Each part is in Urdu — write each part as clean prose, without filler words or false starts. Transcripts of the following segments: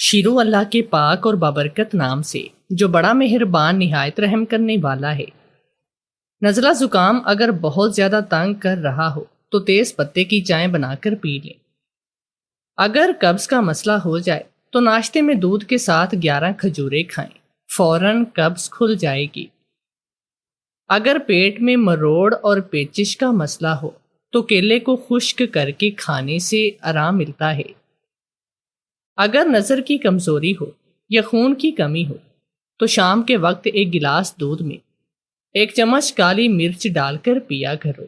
شروع اللہ کے پاک اور بابرکت نام سے جو بڑا مہربان نہایت رحم کرنے والا ہے۔ نزلہ زکام اگر بہت زیادہ تنگ کر رہا ہو تو تیز پتے کی چائے بنا کر پی لیں۔ اگر قبض کا مسئلہ ہو جائے تو ناشتے میں دودھ کے ساتھ 11 کھجوریں کھائیں، فوراً قبض کھل جائے گی۔ اگر پیٹ میں مروڑ اور پیچش کا مسئلہ ہو تو کیلے کو خشک کر کے کھانے سے آرام ملتا ہے۔ اگر نظر کی کمزوری ہو یا خون کی کمی ہو تو شام کے وقت ایک گلاس دودھ میں 1 چمچ کالی مرچ ڈال کر پیا کرو۔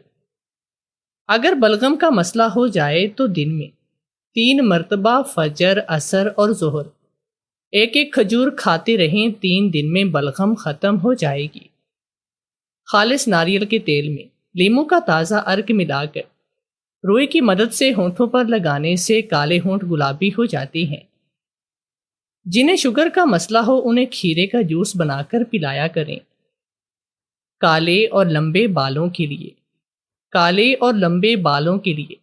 اگر بلغم کا مسئلہ ہو جائے تو دن میں 3 مرتبہ فجر، عصر اور ظہر ایک کھجور کھاتے رہیں، 3 دن میں بلغم ختم ہو جائے گی۔ خالص ناریل کے تیل میں لیموں کا تازہ عرق ملا کر روئی کی مدد سے ہونٹوں پر لگانے سے کالے ہونٹ گلابی ہو جاتے ہیں۔ جنہیں شوگر کا مسئلہ ہو انہیں کھیرے کا جوس بنا کر پلایا کریں۔ کالے اور لمبے بالوں کے لیے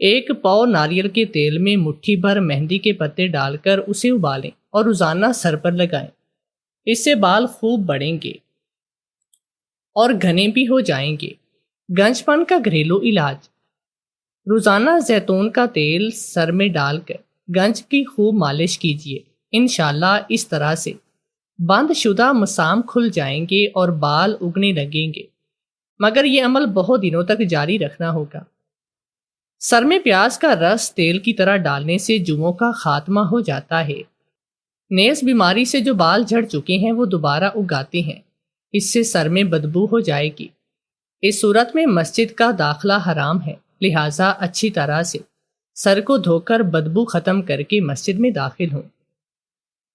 1 پاؤ ناریل کے تیل میں مٹھی بھر مہندی کے پتے ڈال کر اسے ابالیں اور روزانہ سر پر لگائیں۔ اس سے بال خوب بڑھیں گے اور گھنے بھی ہو جائیں گے۔ گنج پن کا گھریلو علاج: روزانہ زیتون کا تیل سر میں ڈال کر گنج کی خوب مالش کیجیے۔ انشاءاللہ اس طرح سے بند شدہ مسام کھل جائیں گے اور بال اگنے لگیں گے، مگر یہ عمل بہت دنوں تک جاری رکھنا ہوگا۔ سر میں پیاز کا رس تیل کی طرح ڈالنے سے جوؤں کا خاتمہ ہو جاتا ہے۔ نیز بیماری سے جو بال جھڑ چکے ہیں وہ دوبارہ اگاتے ہیں، اس سے سر میں بدبو ہو جائے گی۔ اس صورت میں مسجد کا داخلہ حرام ہے، لہٰذا اچھی طرح سے سر کو دھو کر بدبو ختم کر کے مسجد میں داخل ہوں۔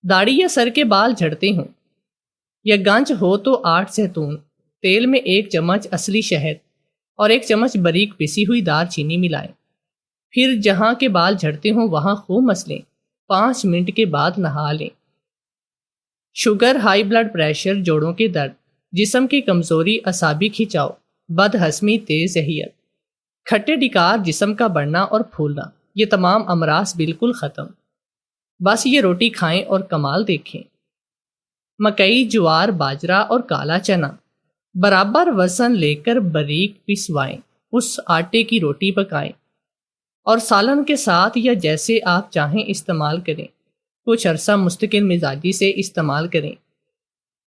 داڑھی یا سر کے بال جھڑتے ہوں یا گنج ہو تو 8 زیتون تیل میں 1 چمچ اصلی شہد اور 1 چمچ باریک پسی ہوئی دار چینی ملائیں، پھر جہاں کے بال جھڑتے ہوں وہاں خوب مسلیں، 5 منٹ کے بعد نہا لیں۔ شوگر، ہائی بلڈ پریشر، جوڑوں کے درد، جسم کی کمزوری، اعصابی کھنچاؤ، بد ہضمی، تیز ذہنیت، کھٹے ڈکار، جسم کا بڑھنا اور پھولنا، یہ تمام امراض بالکل ختم۔ بس یہ روٹی کھائیں اور کمال دیکھیں۔ مکئی، جوار، باجرہ اور کالا چنا برابر وزن لے کر باریک پسوائیں، اس آٹے کی روٹی پکائیں اور سالن کے ساتھ یا جیسے آپ چاہیں استعمال کریں۔ کچھ عرصہ مستقل مزاجی سے استعمال کریں۔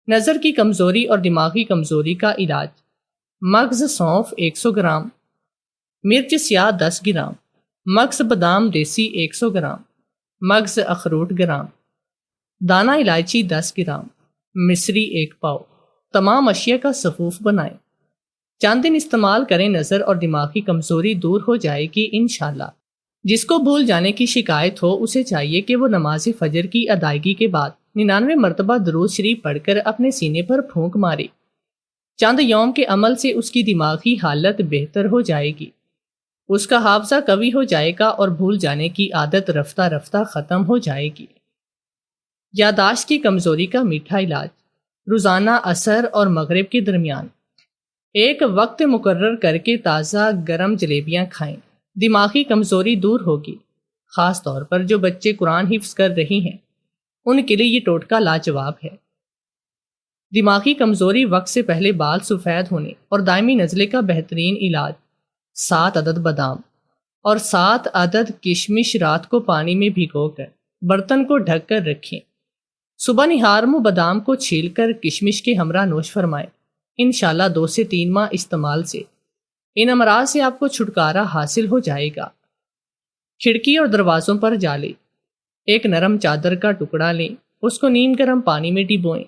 نظر کی کمزوری اور دماغی کمزوری کا علاج: مغز سونف 100 گرام، مرچ سیاہ 10 گرام، مغز بادام دیسی 100 گرام، مغز اخروٹ گرام، دانہ الائچی 10 گرام، مصری 1 پاؤ۔ تمام اشیاء کا سفوف بنائیں، چند دن استعمال کریں، نظر اور دماغی کمزوری دور ہو جائے گی انشاءاللہ۔ جس کو بھول جانے کی شکایت ہو اسے چاہیے کہ وہ نماز فجر کی ادائیگی کے بعد 99 مرتبہ درود شریف پڑھ کر اپنے سینے پر پھونک مارے۔ چند یوم کے عمل سے اس کی دماغی حالت بہتر ہو جائے گی، اس کا حافظہ قوی ہو جائے گا اور بھول جانے کی عادت رفتہ رفتہ ختم ہو جائے گی۔ یادداشت کی کمزوری کا میٹھا علاج: روزانہ عصر اور مغرب کے درمیان ایک وقت مقرر کر کے تازہ گرم جلیبیاں کھائیں، دماغی کمزوری دور ہوگی۔ خاص طور پر جو بچے قرآن حفظ کر رہی ہیں ان کے لیے یہ ٹوٹکا لاجواب ہے۔ دماغی کمزوری وقت سے پہلے بال سفید ہونے اور دائمی نزلے کا بہترین علاج: 7 عدد بادام اور 7 عدد کشمش رات کو پانی میں بھگو کر برتن کو ڈھک کر رکھیں۔ صبح نہار منہ بادام کو چھیل کر کشمش کے ہمراہ نوش فرمائیں۔ انشاءاللہ 2 سے 3 ماہ استعمال سے ان امراض سے آپ کو چھٹکارا حاصل ہو جائے گا۔ کھڑکی اور دروازوں پر جالیں: ایک نرم چادر کا ٹکڑا لیں، اس کو نیم گرم پانی میں ڈبوئیں،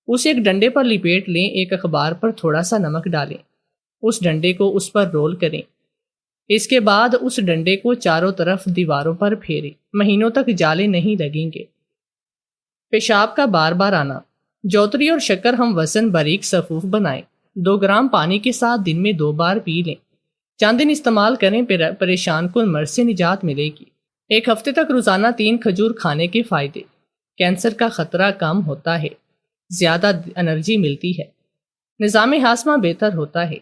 اسے ایک ڈنڈے پر لپیٹ لیں، ایک اخبار پر تھوڑا سا نمک ڈالیں، اس ڈنڈے کو اس پر رول کریں۔ اس کے بعد اس ڈنڈے کو چاروں طرف دیواروں پر پھیریں، مہینوں تک جالے نہیں لگیں گے۔ پیشاب کا بار بار آنا: جوتری اور شکر ہم وزن باریک سفوف بنائیں، 2 گرام پانی کے ساتھ دن میں 2 بار پی لیں، چند دن استعمال کریں، پریشان کن مرض سے نجات ملے گی۔ 1 ہفتے تک روزانہ 3 کھجور کھانے کے فائدے: کینسر کا خطرہ کم ہوتا ہے، زیادہ انرجی ملتی ہے، نظام ہاضمہ بہتر ہوتا ہے،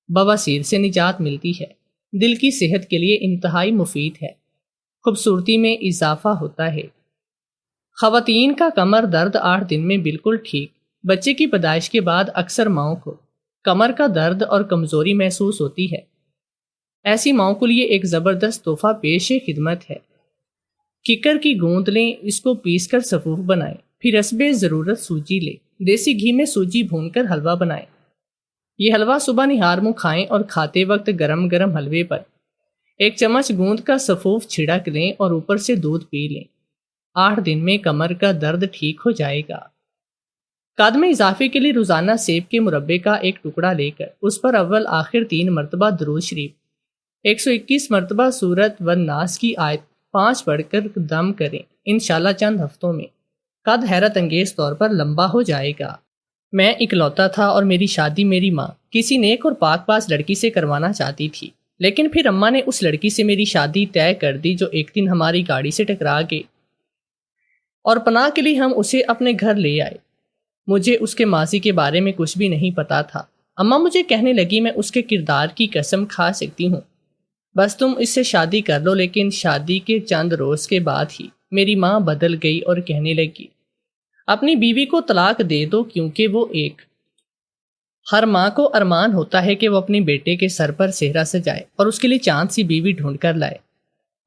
بواسیر سے نجات ملتی ہے، دل کی صحت کے لیے انتہائی مفید ہے، خوبصورتی میں اضافہ ہوتا ہے، خواتین کا کمر درد 8 دن میں بالکل ٹھیک۔ بچے کی پیدائش کے بعد اکثر ماؤں کو کمر کا درد اور کمزوری محسوس ہوتی ہے۔ ایسی ماؤں کے لیے ایک زبردست تحفہ پیش خدمت ہے۔ ککر کی گوند لیں، اس کو پیس کر صفوف بنائیں، پھر حسب ضرورت سوجی لیں، دیسی گھی میں سوجی بھون کر حلوہ بنائیں۔ یہ حلوہ صبح نہار منہ کھائیں اور کھاتے وقت گرم گرم حلوے پر 1 چمچ گوند کا صفوف چھڑک لیں اور اوپر سے دودھ پی لیں۔ 8 دن میں کمر کا درد ٹھیک ہو جائے گا۔ قد میں اضافے کے لیے روزانہ سیب کے مربے کا ایک ٹکڑا لے کر اس پر اول آخر 3 مرتبہ درود شریف، 121 مرتبہ سورت والناس کی آیت 5 پڑھ کر دم کریں۔ انشاءاللہ چند ہفتوں میں قد حیرت انگیز طور پر لمبا ہو جائے گا۔ میں اکلوتا تھا اور میری شادی میری ماں کسی نیک اور پاک باز لڑکی سے کروانا چاہتی تھی، لیکن پھر اماں نے اس لڑکی سے میری شادی طے کر دی جو ایک دن ہماری گاڑی سے ٹکرا گئی اور پناہ کے لیے ہم اسے اپنے گھر لے آئے۔ مجھے اس کے ماضی کے بارے میں کچھ بھی نہیں پتا تھا۔ اماں مجھے کہنے لگی میں اس کے کردار کی قسم کھا سکتی ہوں، بس تم اس سے شادی کر لو۔ لیکن شادی کے چند روز کے بعد ہی میری ماں بدل گئی اور کہنے لگی اپنی بیوی کو طلاق دے دو، کیونکہ وہ ایک ہر ماں کو ارمان ہوتا ہے کہ وہ اپنے بیٹے کے سر پر سہرا سجائے اور اس کے لیے چاند سی بیوی ڈھونڈ کر لائے،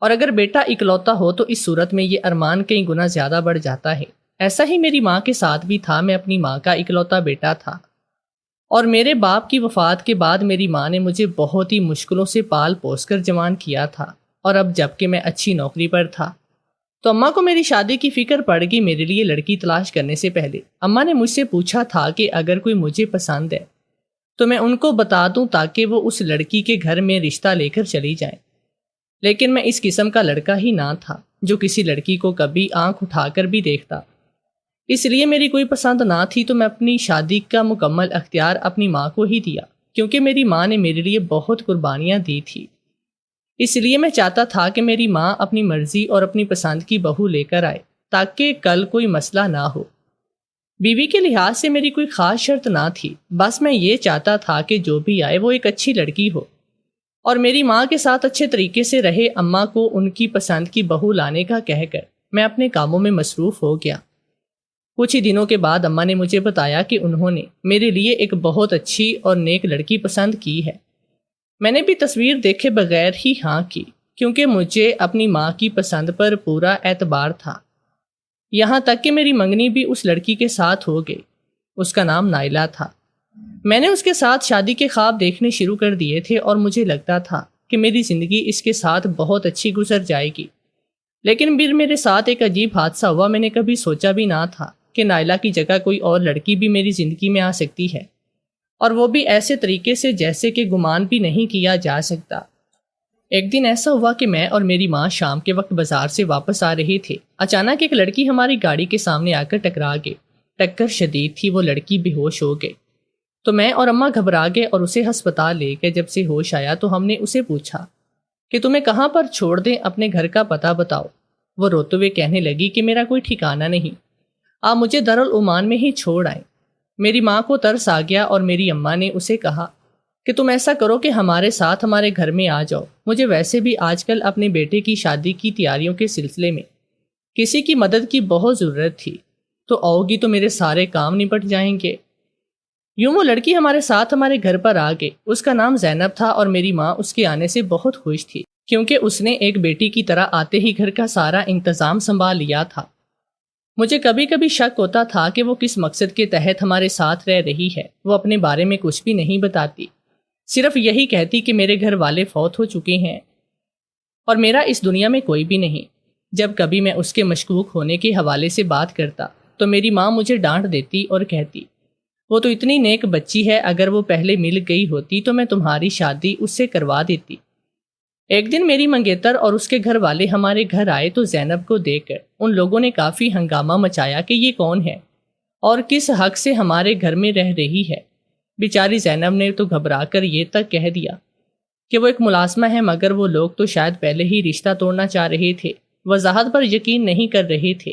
اور اگر بیٹا اکلوتا ہو تو اس صورت میں یہ ارمان کئی گنا زیادہ بڑھ جاتا ہے۔ ایسا ہی میری ماں کے ساتھ بھی تھا۔ میں اپنی ماں کا اکلوتا بیٹا تھا اور میرے باپ کی وفات کے بعد میری ماں نے مجھے بہت ہی مشکلوں سے پال پوس کر جوان کیا تھا، اور اب جب کہ میں اچھی نوکری پر تھا تو اماں کو میری شادی کی فکر پڑ گئی۔ میرے لیے لڑکی تلاش کرنے سے پہلے اماں نے مجھ سے پوچھا تھا کہ اگر کوئی مجھے پسند ہے تو میں ان کو بتا دوں تاکہ وہ اس لڑکی کے گھر میں رشتہ لے کر چلی جائیں، لیکن میں اس قسم کا لڑکا ہی نہ تھا جو کسی لڑکی کو کبھی آنکھ اٹھا کر بھی دیکھتا، اس لیے میری کوئی پسند نہ تھی۔ تو میں اپنی شادی کا مکمل اختیار اپنی ماں کو ہی دیا، کیونکہ میری ماں نے میرے لیے بہت قربانیاں دی تھی۔ اس لیے میں چاہتا تھا کہ میری ماں اپنی مرضی اور اپنی پسند کی بہو لے کر آئے تاکہ کل کوئی مسئلہ نہ ہو۔ بیوی کے لحاظ سے میری کوئی خاص شرط نہ تھی، بس میں یہ چاہتا تھا کہ جو بھی آئے وہ ایک اچھی لڑکی ہو اور میری ماں کے ساتھ اچھے طریقے سے رہے۔ اماں کو ان کی پسند کی بہو لانے کا کہہ کر میں اپنے کاموں میں مصروف ہو گیا۔ کچھ ہی دنوں کے بعد اماں نے مجھے بتایا کہ انہوں نے میرے لیے ایک بہت اچھی اور نیک لڑکی پسند کی ہے۔ میں نے بھی تصویر دیکھے بغیر ہی ہاں کی، کیونکہ مجھے اپنی ماں کی پسند پر پورا اعتبار تھا۔ یہاں تک کہ میری منگنی بھی اس لڑکی کے ساتھ ہو گئی۔ اس کا نام نائلہ تھا۔ میں نے اس کے ساتھ شادی کے خواب دیکھنے شروع کر دیے تھے اور مجھے لگتا تھا کہ میری زندگی اس کے ساتھ بہت اچھی گزر جائے گی، لیکن پھر میرے ساتھ ایک عجیب حادثہ ہوا۔ میں نے کبھی سوچا بھی نہ تھا کہ نائلہ کی جگہ کوئی اور لڑکی بھی میری زندگی میں آ سکتی ہے، اور وہ بھی ایسے طریقے سے جیسے کہ گمان بھی نہیں کیا جا سکتا۔ ایک دن ایسا ہوا کہ میں اور میری ماں شام کے وقت بازار سے واپس آ رہے تھے۔ اچانک ایک لڑکی ہماری گاڑی کے سامنے آ کر ٹکرا گئی۔ ٹکر شدید تھی، وہ لڑکی بے ہوش ہو گئی تو میں اور اماں گھبرا گئے اور اسے ہسپتال لے گئے۔ جب سے ہوش آیا تو ہم نے اسے پوچھا کہ تمہیں کہاں پر چھوڑ دیں، اپنے گھر کا پتہ بتاؤ۔ وہ روتے ہوئے کہنے لگی کہ میرا کوئی ٹھکانہ نہیں، آپ مجھے دارالعمان میں ہی چھوڑ آئیں۔ میری ماں کو ترس آ گیا اور میری اماں نے اسے کہا کہ تم ایسا کرو کہ ہمارے ساتھ ہمارے گھر میں آ جاؤ۔ مجھے ویسے بھی آج کل اپنے بیٹے کی شادی کی تیاریوں کے سلسلے میں کسی کی مدد کی بہت ضرورت تھی، تو آؤ گی تو میرے سارے کام نپٹ جائیں گے۔ یوں وہ لڑکی ہمارے ساتھ ہمارے گھر پر آ گئی۔ اس کا نام زینب تھا اور میری ماں اس کے آنے سے بہت خوش تھی، کیونکہ اس نے ایک بیٹی کی طرح آتے ہی گھر کا سارا انتظام سنبھال لیا تھا۔ مجھے کبھی کبھی شک ہوتا تھا کہ وہ کس مقصد کے تحت ہمارے ساتھ رہ رہی ہے۔ وہ اپنے بارے میں کچھ بھی نہیں بتاتی، صرف یہی کہتی کہ میرے گھر والے فوت ہو چکے ہیں اور میرا اس دنیا میں کوئی بھی نہیں۔ جب کبھی میں اس کے مشکوک ہونے کے حوالے سے بات کرتا تو میری ماں مجھے ڈانٹ دیتی اور کہتی وہ تو اتنی نیک بچی ہے، اگر وہ پہلے مل گئی ہوتی تو میں تمہاری شادی اس سے کروا دیتی۔ ایک دن میری منگیتر اور اس کے گھر والے ہمارے گھر آئے تو زینب کو دیکھ کر ان لوگوں نے کافی ہنگامہ مچایا کہ یہ کون ہے اور کس حق سے ہمارے گھر میں رہ رہی ہے۔ بیچاری زینب نے تو گھبرا کر یہ تک کہہ دیا کہ وہ ایک ملازمہ ہے، مگر وہ لوگ تو شاید پہلے ہی رشتہ توڑنا چاہ رہے تھے، وضاحت پر یقین نہیں کر رہے تھے۔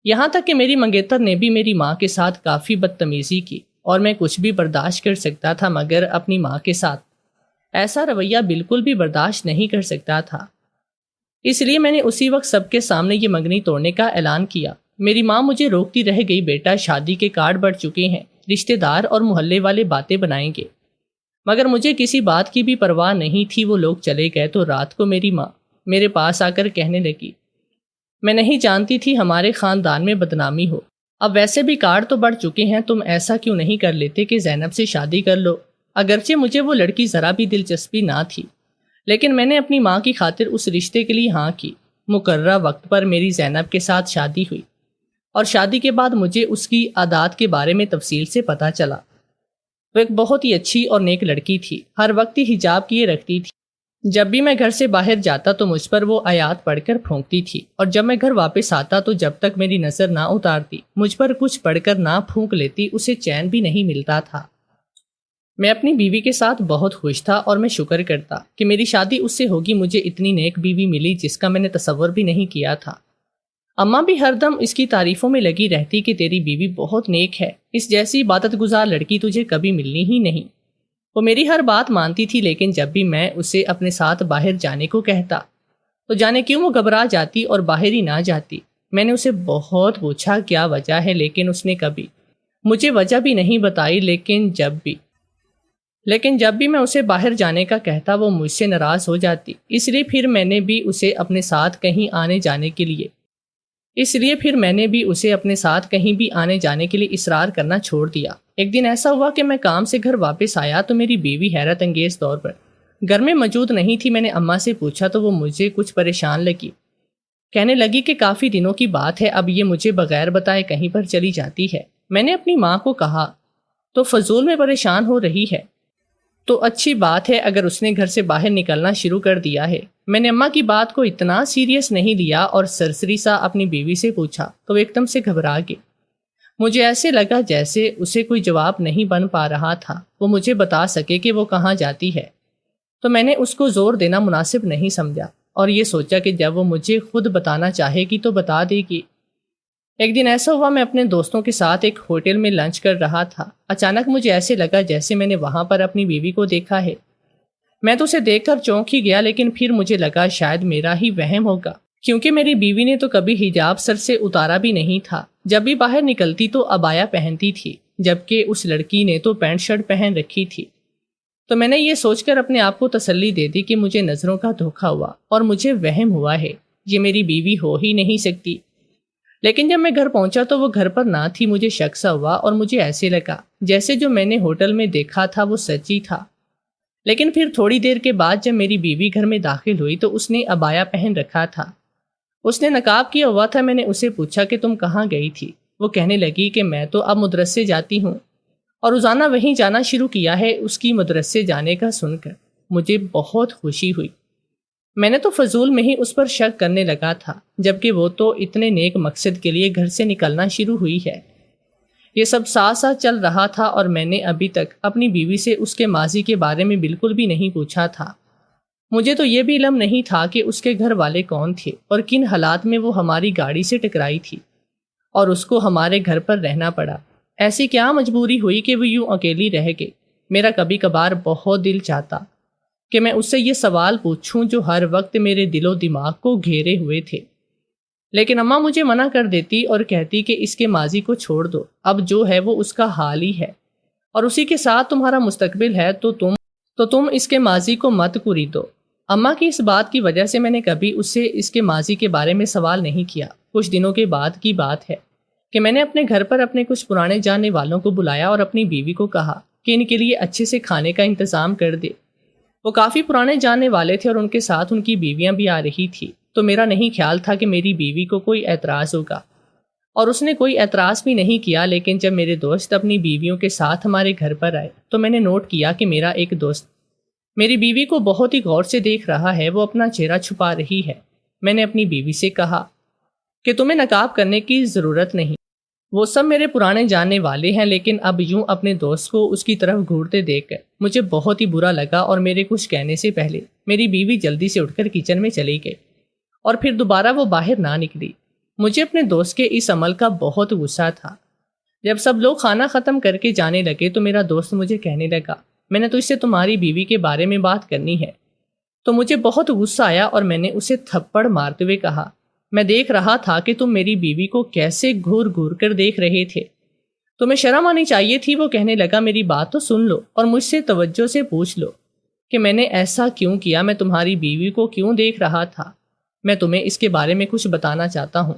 یہاں تک کہ میری منگیتر نے بھی میری ماں کے ساتھ کافی بدتمیزی کی اور میں کچھ بھی برداشت کر سکتا تھا، مگر اپنی ماں کے ساتھ ایسا رویہ بالکل بھی برداشت نہیں کر سکتا تھا۔ اس لیے میں نے اسی وقت سب کے سامنے یہ منگنی توڑنے کا اعلان کیا میری ماں مجھے روکتی رہ گئی، بیٹا شادی کے کارڈ بڑھ چکے ہیں، رشتہ دار اور محلے والے باتیں بنائیں گے۔ مگر مجھے کسی بات کی بھی پرواہ نہیں تھی۔ وہ لوگ چلے گئے تو رات کو میری ماں میرے پاس آ کر کہنے لگی، میں نہیں جانتی تھی ہمارے خاندان میں بدنامی ہو، اب ویسے بھی کارڈ تو بڑھ چکے ہیں، تم ایسا کیوں نہیں کر لیتے کہ زینب سے شادی کر لو؟ اگرچہ مجھے وہ لڑکی ذرا بھی دلچسپی نہ تھی، لیکن میں نے اپنی ماں کی خاطر اس رشتے کے لیے ہاں کی۔ مقررہ وقت پر میری زینب کے ساتھ شادی ہوئی، اور شادی کے بعد مجھے اس کی عادات کے بارے میں تفصیل سے پتہ چلا۔ وہ ایک بہت ہی اچھی اور نیک لڑکی تھی، ہر وقت ہی حجاب کیے رکھتی تھی۔ جب بھی میں گھر سے باہر جاتا تو مجھ پر وہ آیات پڑھ کر پھونکتی تھی، اور جب میں گھر واپس آتا تو جب تک میری نظر نہ اتارتی، مجھ پر کچھ پڑھ کر نہ پھونک لیتی، اسے چین بھی نہیں ملتا تھا۔ میں اپنی بیوی کے ساتھ بہت خوش تھا، اور میں شکر کرتا کہ میری شادی اس سے ہوگی۔ مجھے اتنی نیک بیوی ملی جس کا میں نے تصور بھی نہیں کیا تھا۔ اماں بھی ہر دم اس کی تعریفوں میں لگی رہتی کہ تیری بیوی بہت نیک ہے، اس جیسی عبادت گزار لڑکی تجھے کبھی ملنی ہی نہیں۔ وہ میری ہر بات مانتی تھی، لیکن جب بھی میں اسے اپنے ساتھ باہر جانے کو کہتا تو جانے کیوں وہ گھبرا جاتی اور باہر ہی نہ جاتی۔ میں نے اسے بہت پوچھا کیا وجہ ہے، لیکن اس نے کبھی مجھے وجہ بھی نہیں بتائی۔ لیکن جب بھی میں اسے باہر جانے کا کہتا وہ مجھ سے ناراض ہو جاتی، اس لیے پھر میں نے بھی اسے اپنے ساتھ کہیں آنے جانے بھی آنے جانے کے لیے اصرار کرنا چھوڑ دیا۔ ایک دن ایسا ہوا کہ میں کام سے گھر واپس آیا تو میری بیوی حیرت انگیز طور پر گھر میں موجود نہیں تھی۔ میں نے اماں سے پوچھا تو وہ مجھے کچھ پریشان لگی، کہنے لگی کہ کافی دنوں کی بات ہے، اب یہ مجھے بغیر بتائے کہیں پر چلی جاتی ہے۔ میں نے اپنی ماں کو کہا تو فضول میں پریشان ہو رہی ہے تو اچھی بات ہے اگر اس نے گھر سے باہر نکلنا شروع کر دیا ہے۔ میں نے اماں کی بات کو اتنا سیریس نہیں لیا اور سرسری سا اپنی بیوی سے پوچھا تو وہ ایک دم سے گھبرا گئی۔ مجھے ایسے لگا جیسے اسے کوئی جواب نہیں بن پا رہا تھا، وہ مجھے بتا سکے کہ وہ کہاں جاتی ہے۔ تو میں نے اس کو زور دینا مناسب نہیں سمجھا اور یہ سوچا کہ جب وہ مجھے خود بتانا چاہے گی تو بتا دے گی۔ ایک دن ایسا ہوا میں اپنے دوستوں کے ساتھ ایک ہوٹل میں لنچ کر رہا تھا۔ اچانک مجھے ایسے لگا جیسے میں نے وہاں پر اپنی بیوی کو دیکھا ہے۔ میں تو اسے دیکھ کر چونک ہی گیا، لیکن پھر مجھے لگا شاید میرا ہی وہم ہوگا، کیونکہ میری بیوی نے تو کبھی حجاب سر سے اتارا بھی نہیں تھا۔ جب بھی باہر نکلتی تو عبایا پہنتی تھی، جبکہ اس لڑکی نے تو پینٹ شرٹ پہن رکھی تھی۔ تو میں نے یہ سوچ کر اپنے آپ کو تسلی دے دی کہ مجھے نظروں کا دھوکا ہوا اور مجھے وہم ہوا ہے، یہ میری بیوی ہو ہی نہیں سکتی۔ لیکن جب میں گھر پہنچا تو وہ گھر پر نہ تھی۔ مجھے شک سا ہوا اور مجھے ایسے لگا جیسے جو میں نے ہوٹل میں دیکھا تھا وہ سچ ہی تھا۔ لیکن پھر تھوڑی دیر کے بعد جب میری بیوی گھر میں داخل ہوئی تو اس نے عبایا پہن رکھا تھا، اس نے نقاب کیا ہوا تھا۔ میں نے اسے پوچھا کہ تم کہاں گئی تھی؟ وہ کہنے لگی کہ میں تو اب مدرسے جاتی ہوں اور روزانہ وہیں جانا شروع کیا ہے۔ اس کی مدرسے جانے کا سن کر مجھے بہت خوشی ہوئی۔ میں نے تو فضول میں ہی اس پر شک کرنے لگا تھا، جبکہ وہ تو اتنے نیک مقصد کے لیے گھر سے نکلنا شروع ہوئی ہے۔ یہ سب ساتھ ساتھ چل رہا تھا اور میں نے ابھی تک اپنی بیوی سے اس کے ماضی کے بارے میں بالکل بھی نہیں پوچھا تھا۔ مجھے تو یہ بھی علم نہیں تھا کہ اس کے گھر والے کون تھے اور کن حالات میں وہ ہماری گاڑی سے ٹکرائی تھی اور اس کو ہمارے گھر پر رہنا پڑا۔ ایسی کیا مجبوری ہوئی کہ وہ یوں اکیلی رہ گئی؟ میرا کبھی کبھار بہت دل چاہتا کہ میں اس سے یہ سوال پوچھوں جو ہر وقت میرے دل و دماغ کو گھیرے ہوئے تھے، لیکن اماں مجھے منع کر دیتی اور کہتی کہ اس کے ماضی کو چھوڑ دو، اب جو ہے وہ اس کا حال ہی ہے اور اسی کے ساتھ تمہارا مستقبل ہے، تو تم اس کے ماضی کو مت کوریدو۔ اماں کی اس بات کی وجہ سے میں نے کبھی اس سے اس کے ماضی کے بارے میں سوال نہیں کیا۔ کچھ دنوں کے بعد کی بات ہے کہ میں نے اپنے گھر پر اپنے کچھ پرانے جاننے والوں کو بلایا اور اپنی بیوی کو کہا کہ ان کے لیے اچھے سے کھانے کا انتظام کر دے۔ وہ کافی پرانے جاننے والے تھے اور ان کے ساتھ ان کی بیویاں بھی آ رہی تھی، تو میرا نہیں خیال تھا کہ میری بیوی کو کوئی اعتراض ہوگا، اور اس نے کوئی اعتراض بھی نہیں کیا۔ لیکن جب میرے دوست اپنی بیویوں کے ساتھ ہمارے گھر پر آئے تو میں نے نوٹ کیا کہ میرا ایک دوست میری بیوی کو بہت ہی غور سے دیکھ رہا ہے، وہ اپنا چہرہ چھپا رہی ہے۔ میں نے اپنی بیوی سے کہا کہ تمہیں نقاب کرنے کی ضرورت نہیں، وہ سب میرے پرانے جاننے والے ہیں۔ لیکن اب یوں اپنے دوست کو اس کی طرف گھورتے دیکھ کر مجھے بہت ہی برا لگا اور میرے کچھ کہنے سے پہلے میری بیوی جلدی سے اٹھ کر کچن میں چلی گئی اور پھر دوبارہ وہ باہر نہ نکلی۔ مجھے اپنے دوست کے اس عمل کا بہت غصہ تھا۔ جب سب لوگ کھانا ختم کر کے جانے لگے تو میرا دوست مجھے کہنے لگا میں نے تو اس سے تمہاری بیوی کے بارے میں بات کرنی ہے۔ تو مجھے بہت غصہ آیا اور میں نے اسے تھپڑ مارتے ہوئے کہا میں دیکھ رہا تھا کہ تم میری بیوی کو کیسے گھور گھور کر دیکھ رہے تھے۔ تمہیں شرم آنی چاہیے تھی۔ وہ کہنے لگا، میری بات تو سن لو اور مجھ سے توجہ سے پوچھ لو کہ میں نے ایسا کیوں کیا، میں تمہاری بیوی کو کیوں دیکھ رہا تھا۔ میں تمہیں اس کے بارے میں کچھ بتانا چاہتا ہوں،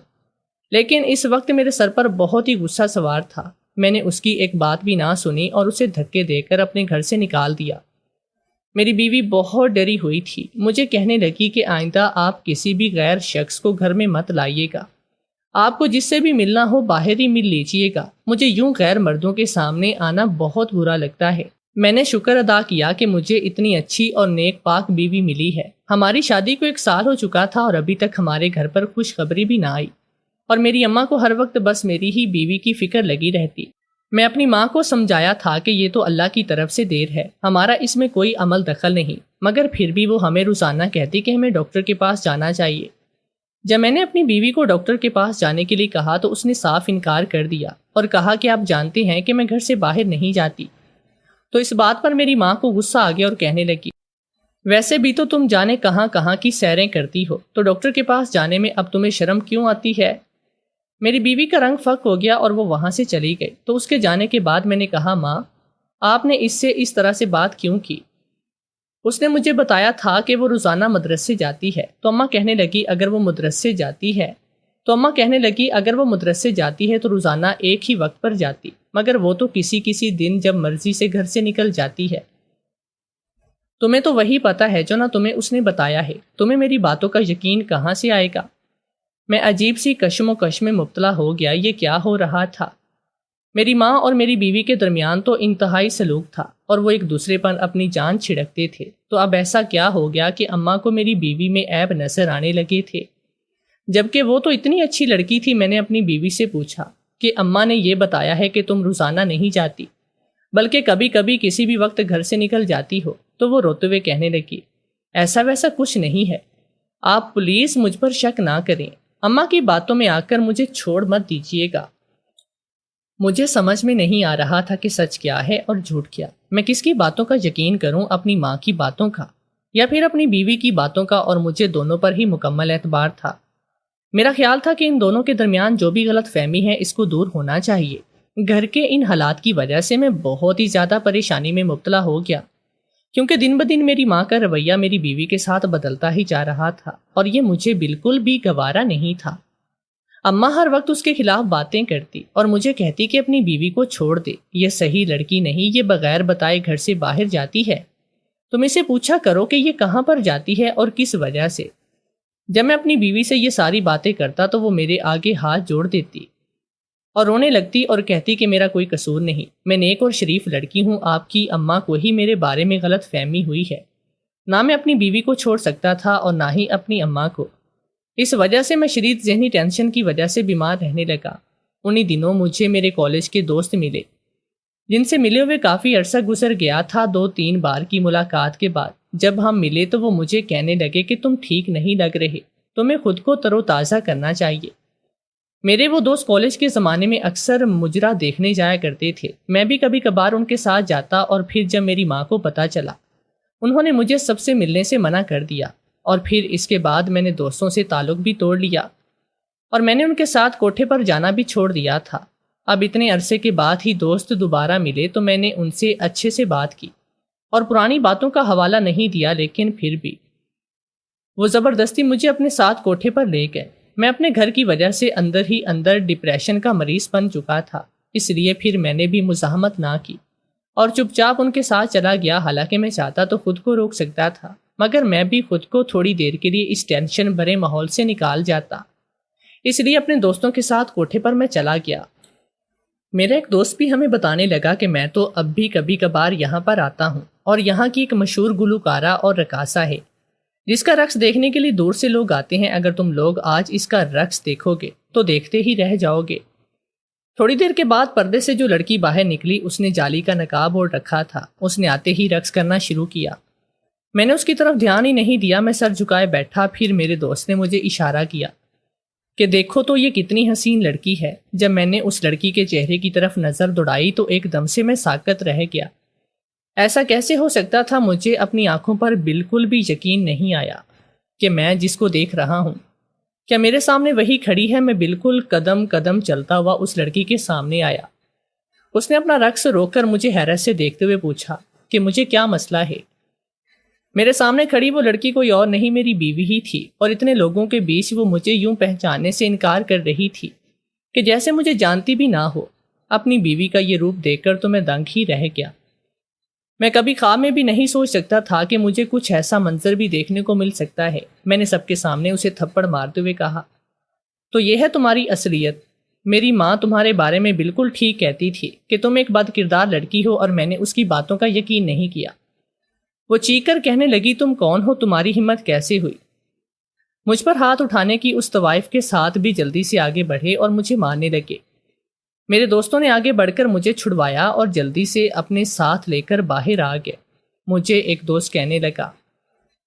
لیکن اس وقت میرے سر پر بہت ہی غصہ سوار تھا۔ میں نے اس کی ایک بات بھی نہ سنی اور اسے دھکے دے کر اپنے گھر سے نکال دیا۔ میری بیوی بہت ڈری ہوئی تھی۔ مجھے کہنے لگی کہ آئندہ آپ کسی بھی غیر شخص کو گھر میں مت لائیے گا، آپ کو جس سے بھی ملنا ہو باہر ہی مل لیجیے گا۔ مجھے یوں غیر مردوں کے سامنے آنا بہت برا لگتا ہے۔ میں نے شکر ادا کیا کہ مجھے اتنی اچھی اور نیک پاک بیوی ملی ہے۔ ہماری شادی کو 1 سال ہو چکا تھا اور ابھی تک ہمارے گھر پر خوشخبری بھی نہ آئی، اور میری اماں کو ہر وقت بس میری ہی بیوی کی فکر لگی رہتی۔ میں اپنی ماں کو سمجھایا تھا کہ یہ تو اللہ کی طرف سے دیر ہے، ہمارا اس میں کوئی عمل دخل نہیں، مگر پھر بھی وہ ہمیں روزانہ کہتی کہ ہمیں ڈاکٹر کے پاس جانا چاہیے۔ جب میں نے اپنی بیوی کو ڈاکٹر کے پاس جانے کے لیے کہا تو اس نے صاف انکار کر دیا اور کہا کہ آپ جانتے ہیں کہ میں گھر سے باہر نہیں جاتی۔ تو اس بات پر میری ماں کو غصہ آ گیا اور کہنے لگی، ویسے بھی تو تم جانے کہاں کہاں کی سیریں کرتی ہو، تو ڈاکٹر کے پاس جانے میں اب تمہیں شرم کیوں آتی ہے؟ میری بیوی کا رنگ فک ہو گیا اور وہ وہاں سے چلی گئی۔ تو اس کے جانے کے بعد میں نے کہا، ماں آپ نے اس سے اس طرح سے بات کیوں کی؟ اس نے مجھے بتایا تھا کہ وہ روزانہ مدرسے جاتی ہے۔ تو اماں کہنے لگی اگر وہ مدرسے جاتی ہے تو روزانہ ایک ہی وقت پر جاتی، مگر وہ تو کسی دن جب مرضی سے گھر سے نکل جاتی ہے۔ تمہیں تو وہی پتا ہے جو نہ تمہیں اس نے بتایا ہے، تمہیں میری باتوں کا یقین کہاں سے آئے گا؟ میں عجیب سی کشم و کش میں مبتلا ہو گیا۔ یہ کیا ہو رہا تھا؟ میری ماں اور میری بیوی کے درمیان تو انتہائی سلوک تھا اور وہ ایک دوسرے پر اپنی جان چھڑکتے تھے۔ تو اب ایسا کیا ہو گیا کہ اماں کو میری بیوی میں عیب نظر آنے لگے تھے، جبکہ وہ تو اتنی اچھی لڑکی تھی؟ میں نے اپنی بیوی سے پوچھا کہ اماں نے یہ بتایا ہے کہ تم روزانہ نہیں جاتی، بلکہ کبھی کبھی کسی بھی وقت گھر سے نکل جاتی ہو؟ تو وہ روتے ہوئے کہنے لگی، ایسا ویسا کچھ نہیں ہے، آپ پلیز مجھ پر شک نہ کریں، اماں کی باتوں میں آ کر مجھے چھوڑ مت دیجیے گا۔ مجھے سمجھ میں نہیں آ رہا تھا کہ سچ کیا ہے اور جھوٹ کیا۔ میں کس کی باتوں کا یقین کروں، اپنی ماں کی باتوں کا یا پھر اپنی بیوی کی باتوں کا؟ اور مجھے دونوں پر ہی مکمل اعتبار تھا۔ میرا خیال تھا کہ ان دونوں کے درمیان جو بھی غلط فہمی ہے اس کو دور ہونا چاہیے۔ گھر کے ان حالات کی وجہ سے میں بہت ہی زیادہ پریشانی میں مبتلا ہو گیا، کیونکہ دن بدن میری ماں کا رویہ میری بیوی کے ساتھ بدلتا ہی جا رہا تھا اور یہ مجھے بالکل بھی گوارا نہیں تھا۔ اماں ہر وقت اس کے خلاف باتیں کرتی اور مجھے کہتی کہ اپنی بیوی کو چھوڑ دے، یہ صحیح لڑکی نہیں، یہ بغیر بتائے گھر سے باہر جاتی ہے، تم اسے پوچھا کرو کہ یہ کہاں پر جاتی ہے اور کس وجہ سے۔ جب میں اپنی بیوی سے یہ ساری باتیں کرتا تو وہ میرے آگے ہاتھ جوڑ دیتی اور رونے لگتی اور کہتی کہ میرا کوئی قصور نہیں، میں نیک اور شریف لڑکی ہوں، آپ کی اماں کو ہی میرے بارے میں غلط فہمی ہوئی ہے۔ نہ میں اپنی بیوی کو چھوڑ سکتا تھا اور نہ ہی اپنی اماں کو۔ اس وجہ سے میں شدید ذہنی ٹینشن کی وجہ سے بیمار رہنے لگا۔ انہی دنوں مجھے میرے کالج کے دوست ملے، جن سے ملے ہوئے کافی عرصہ گزر گیا تھا۔ 2-3 بار کی ملاقات کے بعد جب ہم ملے تو وہ مجھے کہنے لگے کہ تم ٹھیک نہیں لگ رہے، تمہیں خود کو تر و تازہ کرنا چاہیے۔ میرے وہ دوست کالج کے زمانے میں اکثر مجرا دیکھنے جایا کرتے تھے، میں بھی کبھی کبھار ان کے ساتھ جاتا، اور پھر جب میری ماں کو پتہ چلا انہوں نے مجھے سب سے ملنے سے منع کر دیا، اور پھر اس کے بعد میں نے دوستوں سے تعلق بھی توڑ لیا اور میں نے ان کے ساتھ کوٹھے پر جانا بھی چھوڑ دیا تھا۔ اب اتنے عرصے کے بعد ہی دوست دوبارہ ملے تو میں نے ان سے اچھے سے بات کی اور پرانی باتوں کا حوالہ نہیں دیا، لیکن پھر بھی وہ زبردستی مجھے اپنے ساتھ کوٹھے پر لے گئے۔ میں اپنے گھر کی وجہ سے اندر ہی اندر ڈپریشن کا مریض بن چکا تھا، اس لیے پھر میں نے بھی مزاحمت نہ کی اور چپ چاپ ان کے ساتھ چلا گیا۔ حالانکہ میں چاہتا تو خود کو روک سکتا تھا، مگر میں بھی خود کو تھوڑی دیر کے لیے اس ٹینشن بھرے ماحول سے نکال جاتا، اس لیے اپنے دوستوں کے ساتھ کوٹھے پر میں چلا گیا۔ میرا ایک دوست بھی ہمیں بتانے لگا کہ میں تو اب بھی کبھی کبھار یہاں پر آتا ہوں، اور یہاں کی ایک مشہور گلوکارہ اور رقاصہ ہے جس کا رقص دیکھنے کے لیے دور سے لوگ آتے ہیں، اگر تم لوگ آج اس کا رقص دیکھو گے تو دیکھتے ہی رہ جاؤ گے۔ تھوڑی دیر کے بعد پردے سے جو لڑکی باہر نکلی اس نے جالی کا نقاب اوڑھ رکھا تھا، اس نے آتے ہی رقص کرنا شروع کیا۔ میں نے اس کی طرف دھیان ہی نہیں دیا، میں سر جھکائے بیٹھا۔ پھر میرے دوست نے مجھے اشارہ کیا کہ دیکھو تو یہ کتنی حسین لڑکی ہے۔ جب میں نے اس لڑکی کے چہرے کی طرف نظر دوڑائی تو ایک دم سے میں ساکت رہ گیا۔ ایسا کیسے ہو سکتا تھا؟ مجھے اپنی آنکھوں پر بالکل بھی یقین نہیں آیا کہ میں جس کو دیکھ رہا ہوں، کیا میرے سامنے وہی کھڑی ہے؟ میں بالکل قدم قدم چلتا ہوا اس لڑکی کے سامنے آیا۔ اس نے اپنا رقص روک کر مجھے حیرت سے دیکھتے ہوئے پوچھا کہ مجھے کیا مسئلہ ہے۔ میرے سامنے کھڑی وہ لڑکی کوئی اور نہیں، میری بیوی ہی تھی، اور اتنے لوگوں کے بیچ وہ مجھے یوں پہچاننے سے انکار کر رہی تھی کہ جیسے مجھے جانتی بھی نہ ہو۔ اپنی بیوی کا یہ روپ دیکھ کر تو میں دنگ ہی رہ گیا۔ میں کبھی خواب میں بھی نہیں سوچ سکتا تھا کہ مجھے کچھ ایسا منظر بھی دیکھنے کو مل سکتا ہے۔ میں نے سب کے سامنے اسے تھپڑ مارتے ہوئے کہا، تو یہ ہے تمہاری اصلیت؟ میری ماں تمہارے بارے میں بالکل ٹھیک کہتی تھی کہ تم ایک بد کردار لڑکی ہو، اور میں نے اس کی باتوں کا یقین نہیں کیا۔ وہ چیخ کر کہنے لگی، تم کون ہو؟ تمہاری ہمت کیسے ہوئی؟ مجھ پر ہاتھ اٹھانے کی اس طوائف کے ساتھ بھی جلدی سے آگے بڑھے اور مجھے مارنے لگے۔ میرے دوستوں نے آگے بڑھ کر مجھے چھڑوایا اور جلدی سے اپنے ساتھ لے کر باہر آ گئے۔ مجھے ایک دوست کہنے لگا،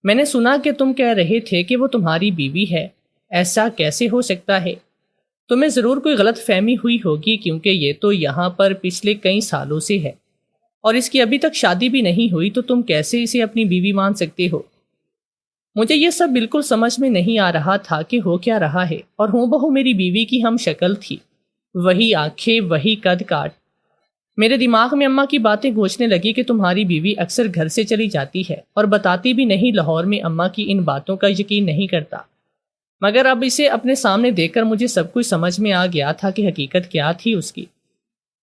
میں نے سنا کہ تم کہہ رہے تھے کہ وہ تمہاری بیوی ہے، ایسا کیسے ہو سکتا ہے؟ تمہیں ضرور کوئی غلط فہمی ہوئی ہوگی، کیونکہ یہ تو یہاں پر پچھلے کئی سالوں سے ہے اور اس کی ابھی تک شادی بھی نہیں ہوئی، تو تم کیسے اسے اپنی بیوی مان سکتے ہو؟ مجھے یہ سب بالکل سمجھ میں نہیں آ رہا تھا کہ ہو کیا رہا ہے، اور ہوں بہو میری بیوی کی ہم شکل تھی، وہی آنکھیں، وہی قد کاٹ۔ میرے دماغ میں اماں کی باتیں گونجنے لگی کہ تمہاری بیوی اکثر گھر سے چلی جاتی ہے اور بتاتی بھی نہیں۔ لاہور میں اماں کی ان باتوں کا یقین نہیں کرتا، مگر اب اسے اپنے سامنے دیکھ کر مجھے سب کچھ سمجھ میں آ گیا تھا کہ حقیقت کیا تھی اس کی۔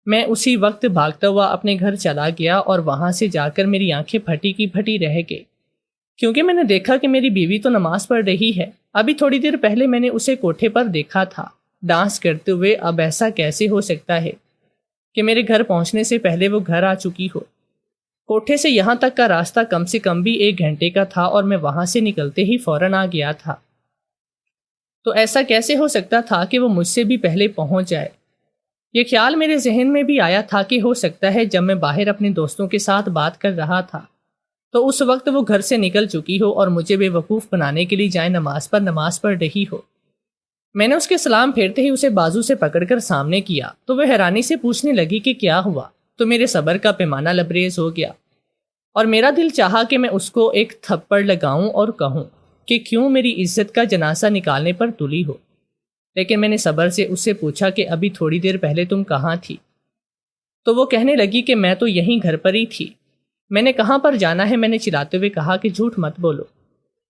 میں اسی وقت بھاگتا ہوا اپنے گھر چلا گیا اور وہاں سے جا کر میری آنکھیں پھٹی کی پھٹی رہ گئی، کیونکہ میں نے دیکھا کہ میری بیوی تو نماز پڑھ رہی ہے۔ ابھی تھوڑی دیر پہلے میں نے اسے کوٹھے پر دیکھا تھا ڈانس کرتے ہوئے۔ اب ایسا کیسے ہو سکتا ہے کہ میرے گھر پہنچنے سے پہلے وہ گھر آ چکی ہو؟ کوٹھے سے یہاں تک کا راستہ کم سے کم بھی 1 گھنٹے کا تھا، اور میں وہاں سے نکلتے ہی فوراً آ گیا تھا۔ تو ایسا کیسے ہو سکتا تھا کہ وہ مجھ سے بھی پہلے پہنچ جائے؟ یہ خیال میرے ذہن میں بھی آیا تھا کہ ہو سکتا ہے جب میں باہر اپنے دوستوں کے ساتھ بات کر رہا تھا تو اس وقت وہ گھر سے نکل چکی ہو اور مجھے بے وقوف بنانے کے لیے جائے نماز پر نماز پڑھ رہی ہو۔ میں نے اس کے سلام پھیرتے ہی اسے بازو سے پکڑ کر سامنے کیا تو وہ حیرانی سے پوچھنے لگی کہ کیا ہوا؟ تو میرے صبر کا پیمانہ لبریز ہو گیا اور میرا دل چاہا کہ میں اس کو ایک تھپڑ لگاؤں اور کہوں کہ کیوں میری عزت کا جنازہ نکالنے پر تلی ہو، لیکن میں نے صبر سے اس سے پوچھا کہ ابھی تھوڑی دیر پہلے تم کہاں تھی؟ تو وہ کہنے لگی کہ میں تو یہیں گھر پر ہی تھی۔ میں نے کہاں پر جانا ہے؟ میں نے چلاتے ہوئے کہا کہ جھوٹ مت بولو،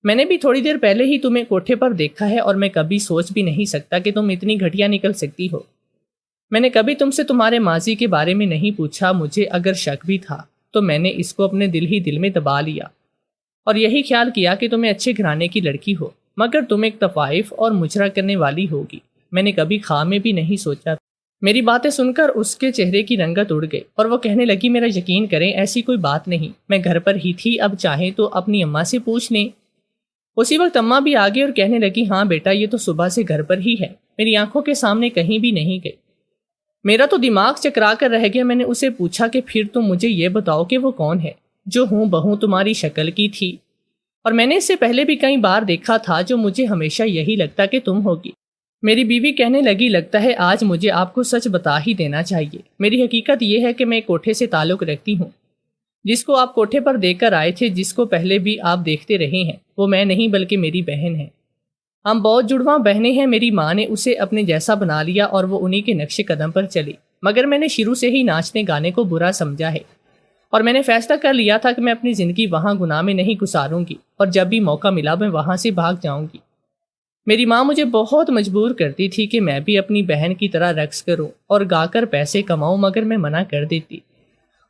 میں نے بھی تھوڑی دیر پہلے ہی تمہیں کوٹھے پر دیکھا ہے، اور میں کبھی سوچ بھی نہیں سکتا کہ تم اتنی گھٹیا نکل سکتی ہو۔ میں نے کبھی تم سے تمہارے ماضی کے بارے میں نہیں پوچھا، مجھے اگر شک بھی تھا تو میں نے اس کو اپنے دل ہی دل میں دبا لیا اور یہی خیال کیا کہ تمہیں اچھے گھرانے کی لڑکی ہو، مگر تم ایک طفائف اور مجرا کرنے والی ہوگی۔ میں نے کبھی خواب میں بھی نہیں سوچا۔ میری باتیں سن کر اس کے چہرے کی رنگت اڑ گئی اور وہ کہنے لگی، میرا یقین کریں ایسی کوئی بات نہیں، میں گھر پر ہی تھی، اب چاہیں تو اپنی اماں سے پوچھ لیں۔ اسی وقت اماں بھی آ گئی اور کہنے لگی، ہاں بیٹا، یہ تو صبح سے گھر پر ہی ہے، میری آنکھوں کے سامنے کہیں بھی نہیں گئی۔ میرا تو دماغ چکرا کر رہ گیا۔ میں نے اسے پوچھا کہ پھر تم مجھے یہ بتاؤ کہ وہ کون ہے جو ہوں بہو تمہاری شکل کی تھی، اور میں نے اس سے پہلے بھی کئی بار دیکھا تھا، جو مجھے ہمیشہ یہی لگتا کہ تم ہوگی۔ میری بیوی کہنے لگی، لگتا ہے آج مجھے آپ کو سچ بتا ہی دینا چاہیے۔ میری حقیقت یہ ہے کہ میں کوٹھے سے تعلق رکھتی ہوں، جس کو آپ کوٹھے پر دے کر آئے تھے، جس کو پہلے بھی آپ دیکھتے رہے ہیں، وہ میں نہیں بلکہ میری بہن ہے۔ ہم بہت جڑواں بہنیں ہیں۔ میری ماں نے اسے اپنے جیسا بنا لیا اور وہ انہی کے نقش قدم پر چلی، مگر میں نے شروع سے ہی ناچنے گانے کو برا سمجھا ہے، اور میں نے فیصلہ کر لیا تھا کہ میں اپنی زندگی وہاں گناہ میں نہیں گزاروں گی، اور جب بھی موقع ملا میں وہاں سے بھاگ جاؤں گی۔ میری ماں مجھے بہت مجبور کرتی تھی کہ میں بھی اپنی بہن کی طرح رقص کروں اور گا کر پیسے کماؤں، مگر میں منع کر دیتی،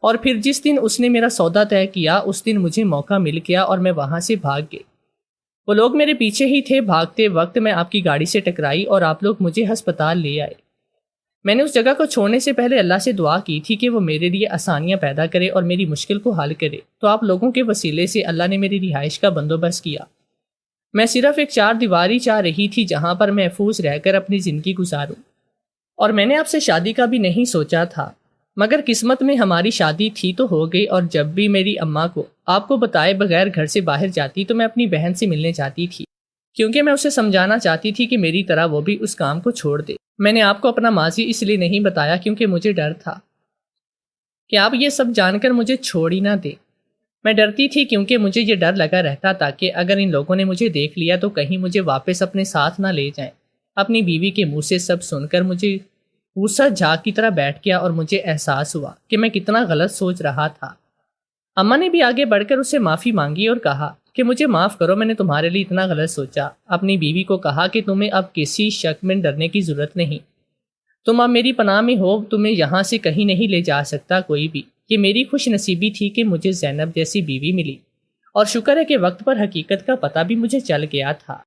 اور پھر جس دن اس نے میرا سودا طے کیا اس دن مجھے موقع مل گیا اور میں وہاں سے بھاگ گئی۔ وہ لوگ میرے پیچھے ہی تھے۔ بھاگتے وقت میں آپ کی گاڑی سے ٹکرائی اور آپ لوگ مجھے ہسپتال لے آئے۔ میں نے اس جگہ کو چھوڑنے سے پہلے اللہ سے دعا کی تھی کہ وہ میرے لیے آسانیاں پیدا کرے اور میری مشکل کو حل کرے، تو آپ لوگوں کے وسیلے سے اللہ نے میری رہائش کا بندوبست کیا۔ میں صرف ایک 4 دیواری چاہ رہی تھی جہاں پر محفوظ رہ کر اپنی زندگی گزاروں، اور میں نے آپ سے شادی کا بھی نہیں سوچا تھا، مگر قسمت میں ہماری شادی تھی تو ہو گئی۔ اور جب بھی میری اماں کو آپ کو بتائے بغیر گھر سے باہر جاتی تو میں اپنی بہن سے ملنے جاتی تھی، کیونکہ میں اسے سمجھانا چاہتی تھی کہ میری طرح وہ بھی اس کام کو چھوڑ دے۔ میں نے آپ کو اپنا ماضی اس لیے نہیں بتایا کیونکہ مجھے ڈر تھا کہ آپ یہ سب جان کر مجھے چھوڑ ہی نہ دیں۔ میں ڈرتی تھی کیونکہ مجھے یہ ڈر لگا رہتا تھا کہ اگر ان لوگوں نے مجھے دیکھ لیا تو کہیں مجھے واپس اپنے ساتھ نہ لے جائیں۔ اپنی بیوی کے منہ سے سب سن کر مجھے غصہ جھاگ کی طرح بیٹھ گیا اور مجھے احساس ہوا کہ میں کتنا غلط سوچ رہا تھا۔ اماں نے بھی آگے بڑھ کر اسے معافی مانگی اور کہا کہ مجھے معاف کرو، میں نے تمہارے لیے اتنا غلط سوچا۔ اپنی بیوی کو کہا کہ تمہیں اب کسی شک میں ڈرنے کی ضرورت نہیں، تم اب میری پناہ میں ہو، تمہیں یہاں سے کہیں نہیں لے جا سکتا کوئی بھی۔ یہ میری خوش نصیبی تھی کہ مجھے زینب جیسی بیوی ملی، اور شکر ہے کہ وقت پر حقیقت کا پتہ بھی مجھے چل گیا تھا۔